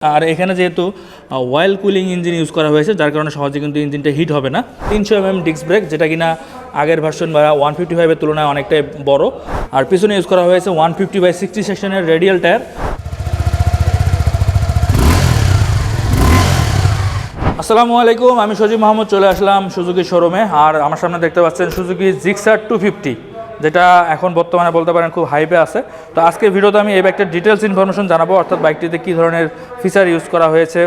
আর এখানে যেহেতু oil cooling engine use করা হয়েছে, যার কারণে সহজে কিন্তু ইঞ্জিনটা হিট হবে না। 300 ডিস্ক ব্রেক, যেটা কিনা আগের ভার্সন বা 155-এর তুলনায় অনেকটাই বড়। আর পিছনে ইউজ করা হয়েছে 150/60 সেকশনের রেডিয়াল টায়ার। আসসালামু আলাইকুম, আমি সজীব মাহমুদ চলে আসলাম সুজুকি শোরুমে। আর আমার সামনে দেখতে পাচ্ছেন সুজুকি জিক্সার 250, যেটা এখন বর্তমানে বলতে পারেন খুব হাইপে আছে। তো আজকের ভিডিওতে আমি এই বাইকটার ডিটেলস ইনফরমেশন জানাবো, অর্থাৎ বাইকটিতে কী ধরনের ফিচার ইউজ করা হয়েছে,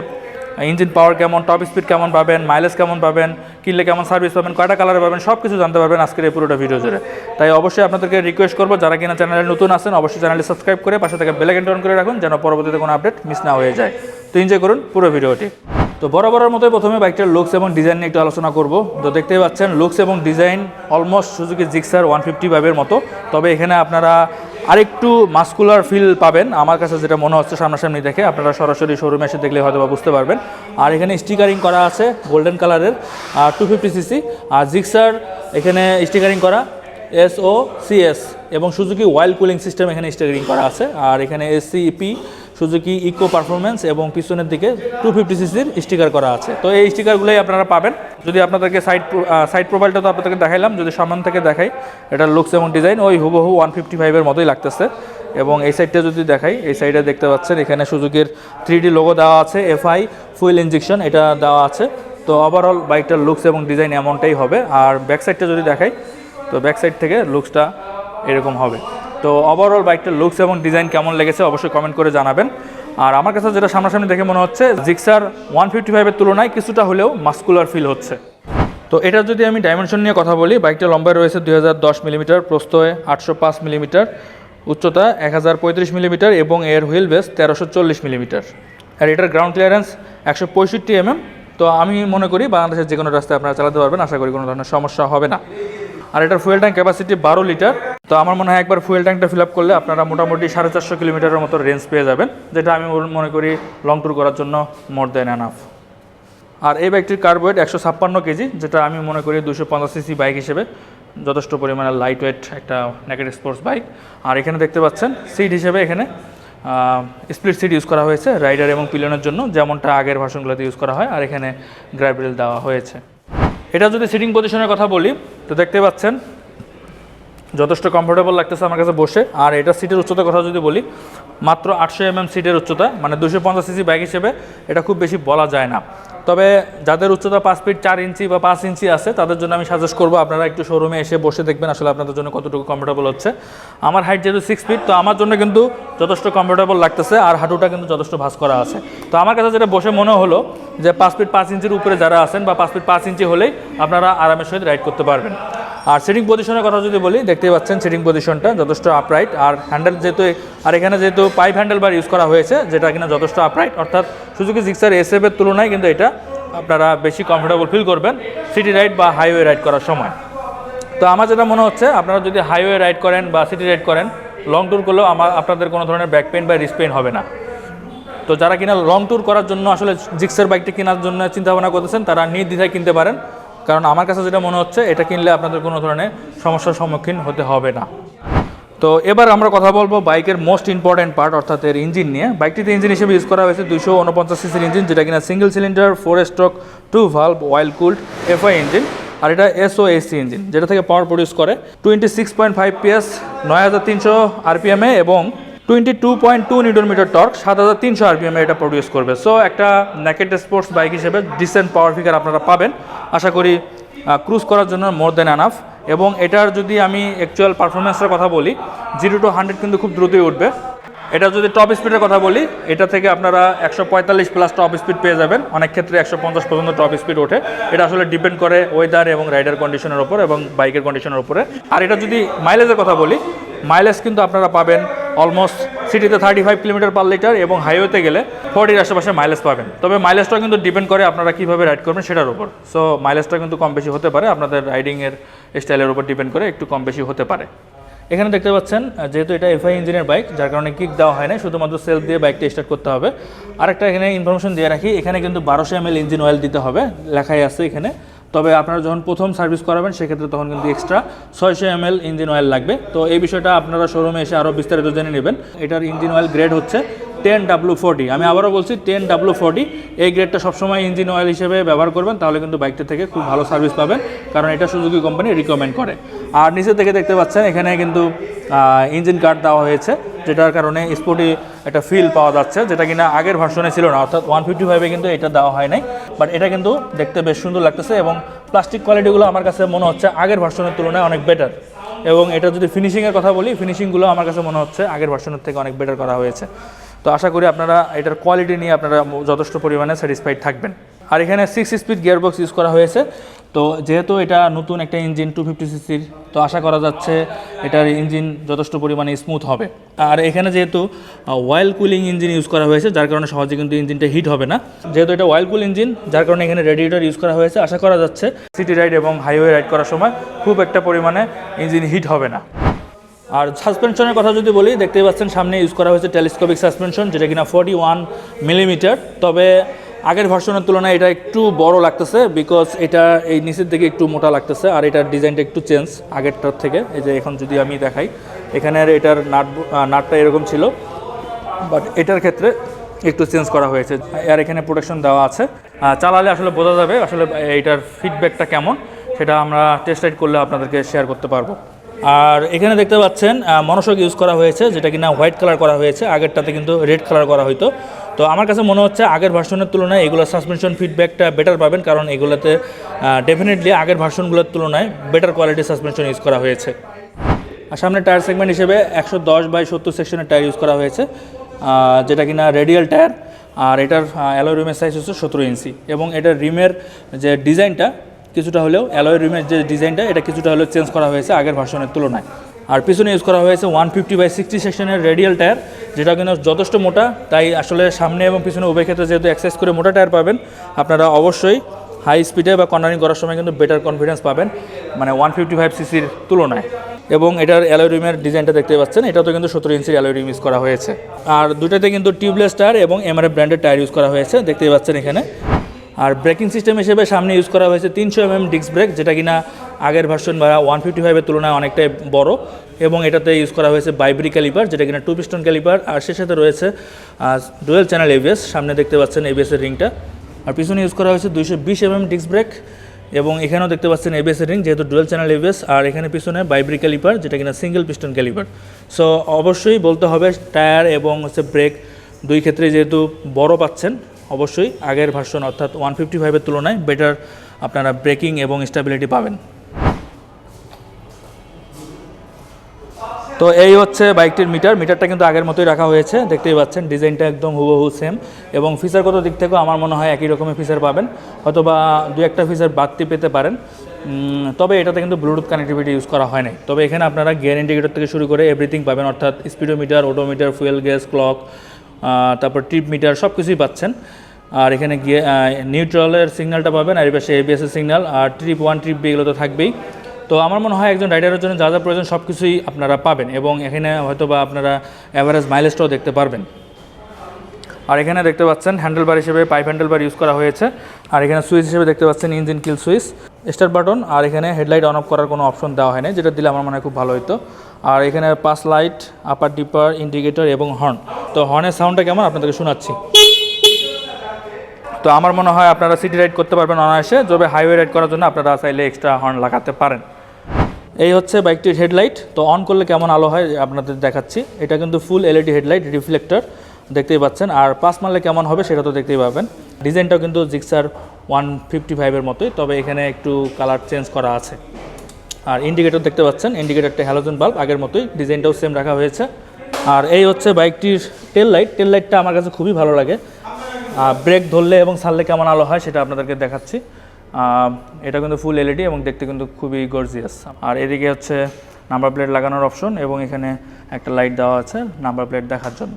ইঞ্জিন পাওয়ার কেমন, টপ স্পিড কেমন পাবেন, মাইলেজ কেমন পাবেন, কিনলে কেমন সার্ভিস পাবেন, কয়টা কালারে পাবেন, সব কিছু জানতে পারবেন আজকের এই পুরোটা ভিডিও জুড়ে। তাই অবশ্যই আপনাদেরকে রিকোয়েস্ট করবো, যারা কিনা চ্যানেলে নতুন আছেন অবশ্যই চ্যানেলটি সাবস্ক্রাইব করে পাশে থেকে বেল আইকন অন করে রাখুন, যেন পরবর্তীতে কোনো আপডেট মিস না হয়ে যায়। তো এনজয় করুন পুরো ভিডিওটি। তো বরাবরের মতোই প্রথমে বাইকটার লুকস এবং ডিজাইন নিয়ে একটু আলোচনা করব। তো দেখতেই পাচ্ছেন লুকস এবং ডিজাইন অলমোস্ট সুজুকি জিক্সার 155-এর মতো, তবে এখানে আপনারা আরেকটু মাস্কুলার ফিল পাবেন আমার কাছে যেটা মনে হচ্ছে সামনাসামনি দেখে। আপনারা সরাসরি শোরুমে এসে দেখলে হয়তো বা বুঝতে পারবেন। আর এখানে স্টিকারিং করা আছে গোল্ডেন কালারের 250cc, আর জিক্সার এখানে স্টিকারিং করা SOCS এবং সুজুকি ওয়াইল্ড কুলিং সিস্টেম এখানে স্টিকারিং করা আছে। আর এখানে SCP সুজুকি ইকো পারফরমেন্স এবং পিছনের দিকে 250cc-র স্টিকার করা আছে। তো এই স্টিকারগুলোই আপনারা পাবেন। যদি আপনাদেরকে সাইড প্রোফাইলটা তো আপনাদেরকে দেখাইলাম, যদি সামনে থেকে দেখাই এটার লুকস এবং ডিজাইন ওই হুবহু 155-এর মতোই লাগতেছে। এবং এই সাইডটা যদি দেখাই, এই সাইডে দেখতে পাচ্ছেন এখানে সুজুকির 3D লোগো দেওয়া আছে, FI ফুয়েল ইনজেকশন এটা দেওয়া আছে। তো ওভারঅল বাইকটার লুকস এবং ডিজাইন এমনটাই হবে। আর ব্যাক সাইডটা যদি দেখাই, তো ব্যাক সাইড থেকে লুকসটা এরকম হবে। তো ওভারঅল বাইকটার লুকস এবং ডিজাইন কেমন লেগেছে অবশ্যই কমেন্ট করে জানাবেন। আর আমার কাছে যেটা সামনাসামনি দেখে মনে হচ্ছে জিক্সার 155-এর তুলনায় কিছুটা হলেও মাস্কুলার ফিল হচ্ছে। তো এটা যদি আমি ডাইমেনশন নিয়ে কথা বলি, বাইকটা লম্বায় রয়েছে 2010 মিলিমিটার, প্রস্থে 805 মিলিমিটার, উচ্চতা 1035 মিলিমিটার এবং এর হুইল বেস 1340 মিলিমিটার। আর এটার গ্রাউন্ড ক্লিয়ারেন্স 165 mm। তো আমি মনে করি বাংলাদেশের যে কোনো রাস্তায় আপনারা চালাতে পারবেন, আশা করি কোনো ধরনের সমস্যা হবে না। আর এটার ফুয়েল ট্যাঙ্ক ক্যাপাসিটি 12 লিটার। তো আমার মনে হয় একবার ফুয়েল ট্যাঙ্কটা ফিল আপ করলে আপনারা মোটামুটি 450 কিলোমিটারের মতো রেঞ্জ পেয়ে যাবেন, যেটা আমি মনে করি লং ট্যুর করার জন্য মোর দেন এনাফ। আর এই বাইকটির কার্বোয়েট 156 কেজি, যেটা আমি মনে করি 250cc বাইক হিসেবে যথেষ্ট পরিমাণে লাইট ওয়েট একটা নেকেড স্পোর্টস বাইক। আর এখানে দেখতে পাচ্ছেন সিট হিসেবে এখানে স্প্লিট সিট ইউজ করা হয়েছে রাইডার এবং পিলিয়নের জন্য, যেমনটা আগের ভার্সনগুলোতে ইউজ করা হয়। আর এখানে গ্র্যাব রেল দেওয়া হয়েছে। এটা যদি সিটিং পজিশনের কথা বলি, তো দেখতে পাচ্ছেন যথেষ্ট কমফোর্টেবল লাগতেছে আমার কাছে বসে। আর এটা সিটের উচ্চতার কথা যদি বলি, মাত্র 800 mm সিটের উচ্চতা, মানে 250cc বাইক হিসেবে এটা খুব বেশি বলা যায় না। তবে যাদের উচ্চতা 5 ফিট 4 ইঞ্চি বা 5 ইঞ্চি আছে, তাদের জন্য আমি সাজেস্ট করবো আপনারা একটু শোরুমে এসে বসে দেখবেন আসলে আপনাদের জন্য কতটুকু কমফোর্টেবল হচ্ছে। আমার হাইট যেহেতু 6 ফিট, তো আমার জন্য কিন্তু যথেষ্ট কমফোর্টেবল লাগতেছে। আর হাঁটুটা কিন্তু যথেষ্ট ভাঁজ করা আছে। তো আমার কাছে যেটা বসে মনে হলো যে 5 ফিট 5 ইঞ্চির উপরে যারা আছেন বা 5 ফিট 5 ইঞ্চি হলেই আপনারা আরামের সহিত রাইড করতে পারবেন। আর সিটিং পজিশনের কথা যদি বলি, দেখতেই পাচ্ছেন সিটিং পজিশনটা যথেষ্ট আপরাইট। আর হ্যান্ডেল যেহেতু এখানে যেহেতু পাইপ হ্যান্ডেল বার ইউজ করা হয়েছে, যেটা কিনা যথেষ্ট আপরাইট, অর্থাৎ সুজুকি জিক্সার SF-এর তুলনায় কিন্তু এটা আপনারা বেশি কমফোর্টেবল ফিল করবেন সিটি রাইড বা হাইওয়ে রাইড করার সময়। তো আমার যেটা মনে হচ্ছে আপনারা যদি হাইওয়ে রাইড করেন বা সিটি রাইড করেন, লং ট্যুর করলেও আপনাদের কোনো ধরনের ব্যাক পেইন বা রিস্ট পেইন হবে না। তো যারা কিনা লং ট্যুর করার জন্য আসলে জিক্সার বাইকটি কেনার জন্য চিন্তাভাবনা করতেছেন, তারা নির্দ্বিধায় কিনতে পারেন। কারণ আমার কাছে যেটা মনে হচ্ছে এটা কিনলে আপনাদের কোনো ধরনের সমস্যার সম্মুখীন হতে হবে না। তো এবার আমরা কথা বলবো বাইকের মোস্ট ইম্পর্টেন্ট পার্ট, অর্থাৎ এর ইঞ্জিন নিয়ে। বাইকটিতে ইঞ্জিন হিসেবে ইউজ করা হয়েছে 249cc ইঞ্জিন, যেটা কিনা সিঙ্গেল সিলিন্ডার 4 স্ট্রোক 2 ভালভ ওয়াইল কুলড FI ইঞ্জিন। আর এটা SOAC ইঞ্জিন, যেটা থেকে পাওয়ার প্রডিউস করে 26.5 PS 9300 RPM এবং 22.2 নিউটন-মিটার টর্ক 7300 RPM এটা প্রডিউস করবে। সো একটা নেকেড স্পোর্টস বাইক হিসেবে ডিসেন্ট পাওয়ার ফিগার আপনারা পাবেন, আশা করি ক্রুজ করার জন্য মোর দেন এনাফ। এবং এটার যদি আমি অ্যাকচুয়াল পারফরমেন্সের কথা বলি, 0 to 100 কিন্তু খুব দ্রুতই উঠবে। এটা যদি টপ স্পিডের কথা বলি, এটা থেকে আপনারা 145 প্লাস টপ স্পিড পেয়ে যাবেন, অনেক ক্ষেত্রে 150 পর্যন্ত টপ স্পিড ওঠে। এটা আসলে ডিপেন্ড করে ওয়েদার এবং রাইডার কন্ডিশনের ওপর এবং বাইকের কন্ডিশনের উপরে। আর এটা যদি মাইলেজের কথা বলি, মাইলেজ কিন্তু আপনারা পাবেন অলমোস্ট সিটিতে 35 কিলোমিটার পার লিটার এবং হাইওয়েতে গেলে 40-এর আশেপাশে মাইলেজ পাবেন। তবে মাইলেজটা কিন্তু ডিপেন্ড করে আপনারা কীভাবে রাইড করবেন সেটার উপর। সো মাইলেজটা কিন্তু কম বেশি হতে পারে, আপনাদের রাইডিংয়ের স্টাইলের উপর ডিপেন্ড করে একটু কম বেশি হতে পারে। এখানে দেখতে পাচ্ছেন যেহেতু এটা FI ইঞ্জিনের বাইক, যার কারণে কিক দেওয়া হয় না, শুধুমাত্র সেলফ দিয়ে বাইকটা স্টার্ট করতে হবে। আরেকটা এখানে ইনফরমেশন দিয়ে রাখি, এখানে কিন্তু 1200 ml ইঞ্জিন অয়েল দিতে হবে, লেখাই আছে এখানে। তবে আপনারা যখন প্রথম সার্ভিস করাবেন সেক্ষেত্রে তখন কিন্তু এক্সট্রা 600 ml ইঞ্জিন অয়েল লাগবে। তো এই বিষয়টা আপনারা শোরুমে এসে আরও বিস্তারিত জেনে নেবেন। এটার ইঞ্জিন অয়েল গ্রেড হচ্ছে 10W40। আমি আবারও বলছি 10W40, এই গ্রেডটা সবসময় ইঞ্জিন অয়েল হিসেবে ব্যবহার করবেন, তাহলে কিন্তু বাইকটা থেকে খুব ভালো সার্ভিস পাবেন, কারণ এটা সুজুকি কোম্পানি রিকমেন্ড করে। আর নিচে থেকে দেখতে পাচ্ছেন এখানে কিন্তু ইঞ্জিন গার্ড দেওয়া হয়েছে, যেটার কারণে স্পোর্টি একটা ফিল পাওয়া যাচ্ছে, যেটা কিনা আগের ভার্সনে ছিল না, অর্থাৎ 155-এ কিন্তু এটা দেওয়া হয় নাই। বাট এটা কিন্তু দেখতে বেশ সুন্দর লাগতেছে, এবং প্লাস্টিক কোয়ালিটিগুলো আমার কাছে মনে হচ্ছে আগের ভার্সনের তুলনায় অনেক বেটার। এবং এটা যদি ফিনিশিংয়ের কথা বলি, ফিনিশিংগুলো আমার কাছে মনে হচ্ছে আগের ভার্সনের থেকে অনেক বেটার করা হয়েছে। তো আশা করি আপনারা এটার কোয়ালিটি নিয়ে আপনারা যথেষ্ট পরিমাণে স্যাটিসফাইড থাকবেন। আর এখানে 6 স্পিড গিয়ারবক্স ইউজ করা হয়েছে। তো যেহেতু এটা নতুন একটা ইঞ্জিন 250cc, তো আশা করা যাচ্ছে এটার ইঞ্জিন যথেষ্ট পরিমাণে স্মুথ হবে। আর এখানে যেহেতু অয়েল কুলিং ইঞ্জিন ইউজ করা হয়েছে, যার কারণে সহজে কিন্তু ইঞ্জিনটা হিট হবে না। যেহেতু এটা অয়েল কুল ইঞ্জিন, যার কারণে এখানে রেডিয়েটর ইউজ করা হয়েছে। আশা করা যাচ্ছে সিটি রাইড এবং হাইওয়ে রাইড করার সময় খুব একটা পরিমাণে ইঞ্জিন হিট হবে না। আর সাসপেনশনের কথা যদি বলি, দেখতেই পাচ্ছেন সামনে ইউজ করা হয়েছে টেলিস্কোপিক সাসপেনশন, যেটা কিনা 41 মিলিমিটার। তবে আগের ভার্সনের তুলনায় এটা একটু বড় লাগতেছে, বিকজ এটা এই নিচের দিকে একটু মোটা লাগতেছে, আর এটার ডিজাইনটা একটু চেঞ্জ আগেরটার থেকে। এই যে এখন যদি আমি দেখাই, এখানে এটার নাটটা এরকম ছিল, বাট এটার ক্ষেত্রে একটু চেঞ্জ করা হয়েছে। আর এখানে প্রোটেকশন দেওয়া আছে, চালালে আসলে বোঝা যাবে আসলে এইটার ফিডব্যাকটা কেমন, সেটা আমরা টেস্ট রাইড করলে আপনাদেরকে শেয়ার করতে পারবো। আর এখানে দেখতে পাচ্ছেন মনোশক ইউজ করা হয়েছে, যেটা কিনা হোয়াইট কালার করা হয়েছে, আগেরটাতে কিন্তু রেড কালার করা হতো। তো আমার কাছে মনে হচ্ছে আগের ভার্সনের তুলনায় এগুলো সাসপেনশন ফিডব্যাকটা বেটার পাবেন, কারণ এগুলোতে ডেফিনেটলি আগের ভার্সনগুলোর তুলনায় বেটার কোয়ালিটির সাসপেনশন ইউজ করা হয়েছে। আর সামনে টায়ার সেগমেন্ট হিসেবে 110/70 সেকশনের টায়ার ইউজ করা হয়েছে, যেটা কিনা রেডিয়াল টায়ার। আর এটার অ্যালয় রিমের সাইজ হচ্ছে 17 ইঞ্চি, এবং এটার রিমের যে ডিজাইনটা কিছুটা হলেও, অ্যালয় রিমের যে ডিজাইনটা এটা কিছুটা হলেও চেঞ্জ করা হয়েছে আগের ভার্সনের তুলনায়। আর পিছনে ইউজ করা হয়েছে 150/60 সেকশনের রেডিয়াল টায়ার, যেটা কিন্তু যথেষ্ট মোটা। তাই আসলে সামনে এবং পিছনে উভয় ক্ষেত্রে যেহেতু এক্সারসাইজ করে মোটা টায়ার পাবেন, আপনারা অবশ্যই হাই স্পিডে বা কর্নারিং করার সময় কিন্তু বেটার কনফিডেন্স পাবেন, মানে 155cc-র তুলনায়। এবং এটার অ্যালয় রিমের ডিজাইনটা দেখতে পাচ্ছেন, এটাও তো কিন্তু 17 ইঞ্চির অ্যালয় রিম ইউজ করা হয়েছে। আর দুটাতে কিন্তু টিউবলেস টায়ার এবং এমআরএফ ব্র্যান্ডের টায়ার ইউজ করা হয়েছে, দেখতেই পাচ্ছেন এখানে। আর ব্রেকিং সিস্টেম হিসেবে সামনে ইউজ করা হয়েছে 300 mm ডিস্ক ব্রেক, যেটা কিনা আগের ভার্সন বা 155-এর তুলনায় অনেকটাই বড়। এবং এটাতে ইউজ করা হয়েছে বাইব্রি ক্যালিপার, যেটা কিনা 2 পিস্টন ক্যালিপার। আর সে সাথে রয়েছে ডুয়েল চ্যানেল এবিএস, সামনে দেখতে পাচ্ছেন এবিএসের রিংটা। আর পিছনে ইউজ করা হয়েছে 220 mm ডিস্ক ব্রেক, এবং এখানেও দেখতে পাচ্ছেন এবিএসের রিং, যেহেতু ডুয়েল চ্যানেল এবিএস। আর এখানে পিছনে বাইব্রি ক্যালিপার, যেটা কিনা সিঙ্গেল পিস্টন ক্যালিপার। সো অবশ্যই বলতে হবে টায়ার এবং ব্রেক দুই ক্ষেত্রে যেহেতু বড় পাচ্ছেন, অবশ্যই আগের ভার্সন অর্থাৎ 155-এর তুলনায় বেটার আপনারা ব্রেকিং এবং স্টেবিলিটি পাবেন। তো এই হচ্ছে বাইকটির মিটারটা কিন্তু আগের মতোই রাখা হয়েছে, দেখতেই পাচ্ছেন ডিজাইনটা একদম হুবহু সেম। এবং ফিচারগত দিক থেকেও আমার মনে হয় একই রকমের ফিচার পাবেন, হয়তো বা দু একটা ফিচার বাড়তি পেতে পারেন। তবে এটাতে কিন্তু ব্লুটুথ কানেক্টিভিটি ইউজ করা হয় নাই। তবে এখানে আপনারা গিয়ার ইন্ডিকেটর থেকে শুরু করে এভরিথিং পাবেন, অর্থাৎ speedometer, odometer, fuel gas, clock, তারপর ট্রিপ মিটার সব কিছুই পাচ্ছেন। আর এখানে গিয়ে নিউট্রালের সিগন্যালটা পাবেন, আর এই পাশে এবিএসের সিগন্যাল, আর ট্রিপ 1 ট্রিপ বি এগুলো তো থাকবেই। তো আমার মনে হয় একজন রাইডারের জন্য যা যা প্রয়োজন সব কিছুই আপনারা পাবেন, এবং এখানে হয়তো বা আপনারা অ্যাভারেজ মাইলেজটাও দেখতে পারবেন। আর এখানে দেখতে পাচ্ছেন হ্যান্ডেলবার হিসেবে পাইপ হ্যান্ডেলবার ইউজ করা হয়েছে। আর এখানে সুইচ হিসেবে দেখতে পাচ্ছেন engine kill switch, start button. আর এখানে হেডলাইট অন অফ করার কোনো অপশন দেওয়া হয় না, যেটা দিলে আমার মনে হয় খুব ভালো হতো। আর এখানে পাস লাইট, আপার ডিপার, ইন্ডিকেটর এবং হর্ন। তো হর্নের সাউন্ডটা কেমন আপনাদেরকে শোনাচ্ছি। তো আমার মনে হয় আপনারা সিটি রাইড করতে পারবেন অনায়াসে, তবে হাইওয়ে রাইড করার জন্য আপনারা চাইলে এক্সট্রা হর্ন লাগাতে পারেন। এই হচ্ছে বাইকটির হেডলাইট। তো অন করলে কেমন আলো হয় আপনাদের দেখাচ্ছি। এটা কিন্তু ফুল এলইডি হেডলাইট, রিফ্লেক্টর দেখতেই পাচ্ছেন। আর পাস মারলে কেমন হবে সেটা তো দেখতেই পাবেন। ডিজাইনটাও কিন্তু জিক্সার 155-এর মতোই, তবে এখানে একটু কালার চেঞ্জ করা আছে। আর ইন্ডিকেটর দেখতে পাচ্ছেন, ইন্ডিকেটরটা হ্যালোজেন বাল্ব আগের মতোই, ডিজাইনটাও সেম রাখা হয়েছে। আর এই হচ্ছে বাইকটির টেল লাইটটা আমার কাছে খুবই ভালো লাগে। ব্রেক ধরলে এবং ছাড়লে কেমন আলো হয় সেটা আপনাদেরকে দেখাচ্ছি। এটা কিন্তু ফুল এলইডি এবং দেখতে কিন্তু খুবই গর্জিয়াস। আর এদিকে হচ্ছে নাম্বার প্লেট লাগানোর অপশন, এবং এখানে একটা লাইট দেওয়া আছে নাম্বার প্লেট দেখার জন্য।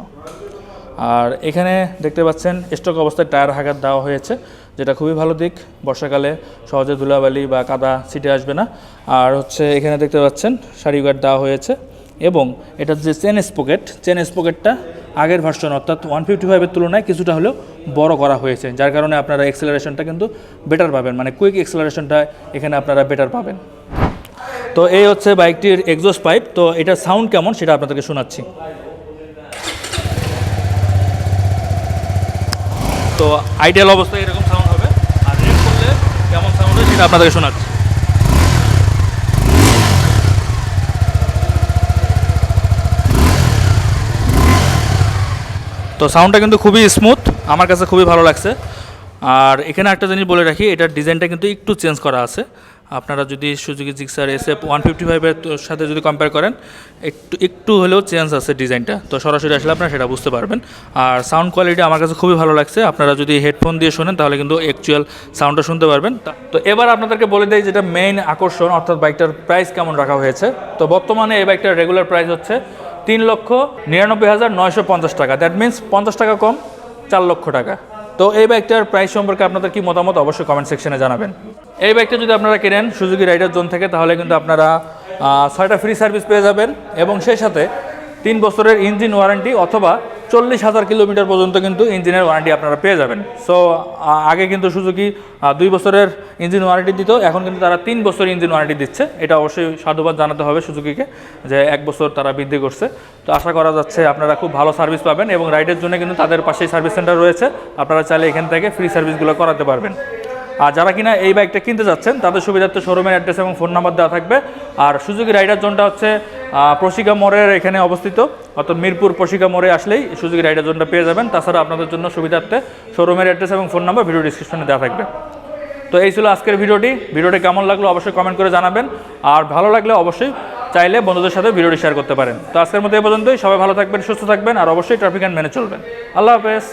আর এখানে দেখতে পাচ্ছেন স্টক অবস্থায় টায়ার হাগার দেওয়া হয়েছে, যেটা খুবই ভালো দিক। বর্ষাকালে সহজে ধুলাবালি বা কাদা ছিটে আসবে না। আর হচ্ছে এখানে দেখতে পাচ্ছেন সারি গার্ড দেওয়া হয়েছে, এবং এটার যে চেন স্পকেটটা আগের ভার্সন অর্থাৎ 155-এর তুলনায় কিছুটা হলেও বড় করা হয়েছে, যার কারণে আপনারা এক্সেলারেশনটা কিন্তু বেটার পাবেন, মানে কুইক এক্সেলারেশনটা এখানে আপনারা বেটার পাবেন। তো এই হচ্ছে বাইকটির এক্সজস্ট পাইপ। তো এটার সাউন্ড কেমন সেটা আপনাদেরকে শোনাচ্ছি। তো আইডিয়াল অবস্থায় এরকম সাউন্ড হবে, আর রেপ করলে কেমন সাউন্ড হয় সেটা আপনাদেরকে শোনাচ্ছি। তো সাউন্ডটা কিন্তু খুবই স্মুথ, আমার কাছে খুবই ভালো লাগছে। আর এখানে একটা জিনিস বলে রাখি, এটার ডিজাইনটা কিন্তু একটু চেঞ্জ করা আছে। আপনারা যদি সুজুকি জিক্সার SF 155-এর সাথে যদি কম্পেয়ার করেন, একটু হলেও চেঞ্জ আছে ডিজাইনটা। তো সরাসরি আসলে আপনারা সেটা বুঝতে পারবেন। আর সাউন্ড কোয়ালিটি আমার কাছে খুবই ভালো লাগছে। আপনারা যদি হেডফোন দিয়ে শোনেন তাহলে কিন্তু অ্যাকচুয়াল সাউন্ডটা শুনতে পারবেন। তো এবার আপনাদেরকে বলে দেয় যেটা মেইন আকর্ষণ, অর্থাৎ বাইকটার প্রাইস কেমন রাখা হয়েছে। তো বর্তমানে এই বাইকটার রেগুলার প্রাইস হচ্ছে 3,99,950 টাকা। দ্যাট মিনস 50 টাকা কম, 4 লক্ষ টাকা। তো এই বাইকটার প্রাইস সম্পর্কে আপনাদের কি মতামত অবশ্যই কমেন্ট সেকশনে জানাবেন। এই বাইকটা যদি আপনারা কেনেন সুজুকি রাইডার জোন থেকে, তাহলে কিন্তু আপনারা 6টা ফ্রি সার্ভিস পেয়ে যাবেন, এবং সেই সাথে 3 বছরের ইঞ্জিন ওয়ারেন্টি অথবা 40,000 কিলোমিটার পর্যন্ত কিন্তু ইঞ্জিনের ওয়ারেন্টি আপনারা পেয়ে যাবেন। সো আগে কিন্তু সুজুকি 2 বছরের ইঞ্জিন ওয়ারেন্টি দিত, এখন কিন্তু তারা 3 বছর ইঞ্জিন ওয়ারেন্টি দিচ্ছে। এটা অবশ্যই সাধুবাদ জানাতে হবে সুজুকিকে, যে 1 বছর তারা বৃদ্ধি করছে। তো আশা করা যাচ্ছে আপনারা খুব ভালো সার্ভিস পাবেন, এবং রাইডের জন্য কিন্তু তাদের পাশেই সার্ভিস সেন্টার রয়েছে, আপনারা চাইলে এখান থেকে ফ্রি সার্ভিসগুলো করাতে পারবেন। আর যারা কিনা এই বাইকটা কিনতে যাচ্ছেন তাদের সুবিধার্থে শোরুমের অ্যাড্রেস এবং ফোন নাম্বার দেওয়া থাকবে। আর সুজুকি রাইডার জোনটা হচ্ছে প্রশিকা মোড়ের এখানে অবস্থিত, অর্থাৎ মিরপুর প্রশিকা মোড়ে আসলেই সুজুকি রাইডার জোনটা পেয়ে যাবেন। তাছাড়া আপনাদের জন্য সুবিধার্থে শোরুমের অ্যাড্রেস এবং ফোন নাম্বার ভিডিও ডিসক্রিপশনে দেওয়া থাকবে। তো এই ছিল আজকের ভিডিওটি কেমন লাগলো অবশ্যই কমেন্ট করে জানাবেন, আর ভালো লাগলে অবশ্যই চাইলে বন্ধুদের সাথে ভিডিওটি শেয়ার করতে পারেন। তো আজকের মতো এই পর্যন্তই, সবাই ভালো থাকবেন, সুস্থ থাকবেন, আর অবশ্যই ট্রাফিক আইন মেনে চলবেন। আল্লাহ হাফেজ।